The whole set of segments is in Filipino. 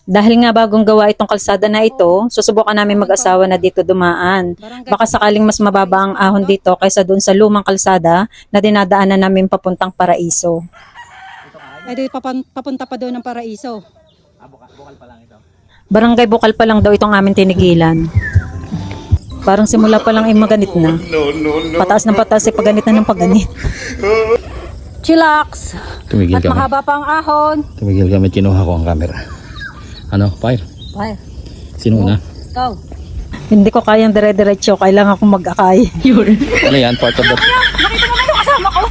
Dahil nga bagong gawa itong kalsada na ito, susubukan namin mag-asawa na dito dumaan. Baka sakaling mas mababa ang ahon dito kaysa doon sa lumang kalsada na dinadaanan namin papuntang Paraiso. Ay, di papunta pa doon ng Paraiso. Barangay Bukal pa lang daw itong aming tinigilan. Parang simula pa lang ay maganit na. Pataas ng pataas ay paganit na ng paganit. Chillax! Tumigil At kami. mahaba pa ang ahon. Tumigil kami, kinuha ko ang camera. Ano, fire? Ay, Sino una? ikaw. Hindi ko kayang dire-diretso, kailangan kong mag-akay. Ano yan? Part of the... Nakita mo ba yung kasama ko?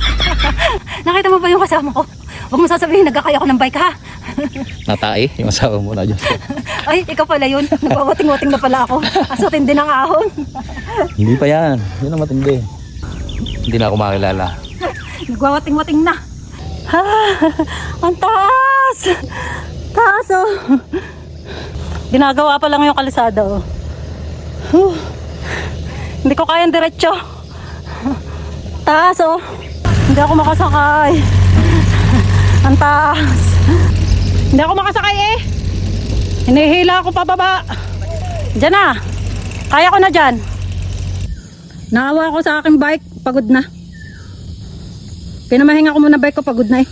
Nakita mo ba yung kasama ko? Huwag mo sasabihin, nagkakaya ko ng bike ha? Natai? Yung asawa mo na dyan. Ay, ikaw pala yun. Nagwawating-wating na pala ako. Asutin din ang ahon. Hindi pa yan. Yun ang matindi. Hindi na ako makilala. Nagwawating-wating na. Ha! Ang taas! Taas oh! Ginagawa pa lang yung kalsada oh. Hindi ko kayang diretso. Taas oh! Hindi ako makasakay. Ang taas. Hindi ako makasakay eh. Hinihila ako pababa. Diyan na. Kaya ko na dyan. Naawa ako sa aking bike. Pagod na. Pinamahinga ko muna bike ko. Pagod na eh.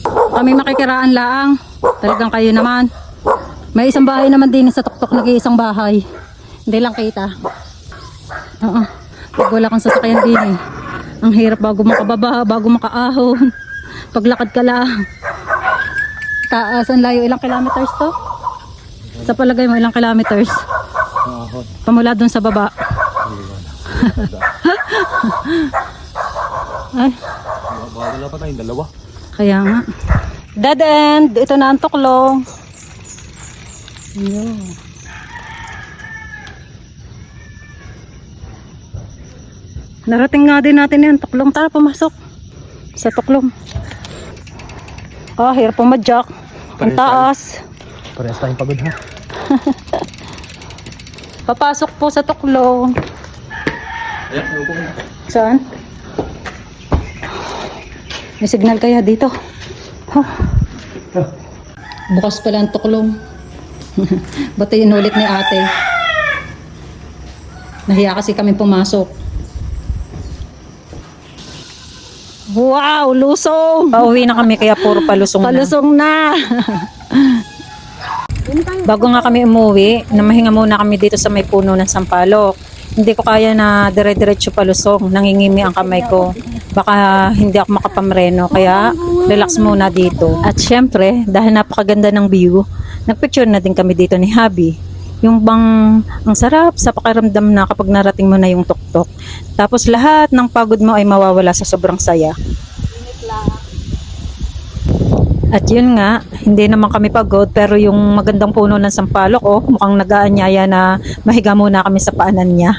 Kami makikiraan laang. Talagang kayo naman. May isang bahay naman din sa tuktok. Nag-iisang bahay. Hindi lang kita. Oo. Pag wala kang sasakyan din eh. Ang hirap bago makababa. Bago makaahon. Paglakad ka lang. Taas ang layo. Ilang kilometers to? Sa palagay mo ilang kilometers? Pamula dun sa baba. Ay. Wala pa tayong dalawa. Kaya nga. Dead end. Ito na ang tuklong. Ayun. Narating nga din natin yan. Tuklong. Tara, pumasok. Sa tuklong. Ah, hirap pumadyak. Ang taas. Parehas tayong pagod ha. Papasok po sa tuklong. Ayan, upo na. Saan? May signal kaya dito. Huh. Bukas pala ang tuklong. Ba't inulit ni ate? Nahiya kasi kami pumasok. Wow, lusong! Pauwi na kami kaya puro palusong na. Palusong na! Bago nga kami umuwi, namahinga muna kami dito sa may puno ng sampalok. Hindi ko kaya na dire-diretso palusong, nangingimi ang kamay ko. Baka hindi ako makapamreno, kaya relax muna dito. At syempre, dahil napakaganda ng view, nagpicture na din kami dito ni Habi. Yung bang ang sarap sa pakiramdam na kapag narating mo na yung tuktok. Tapos lahat ng pagod mo ay mawawala sa sobrang saya. At yun nga, hindi naman kami pagod pero yung magandang puno ng sampalok, mukhang nag-aanyaya na mahiga muna kami sa paanan niya.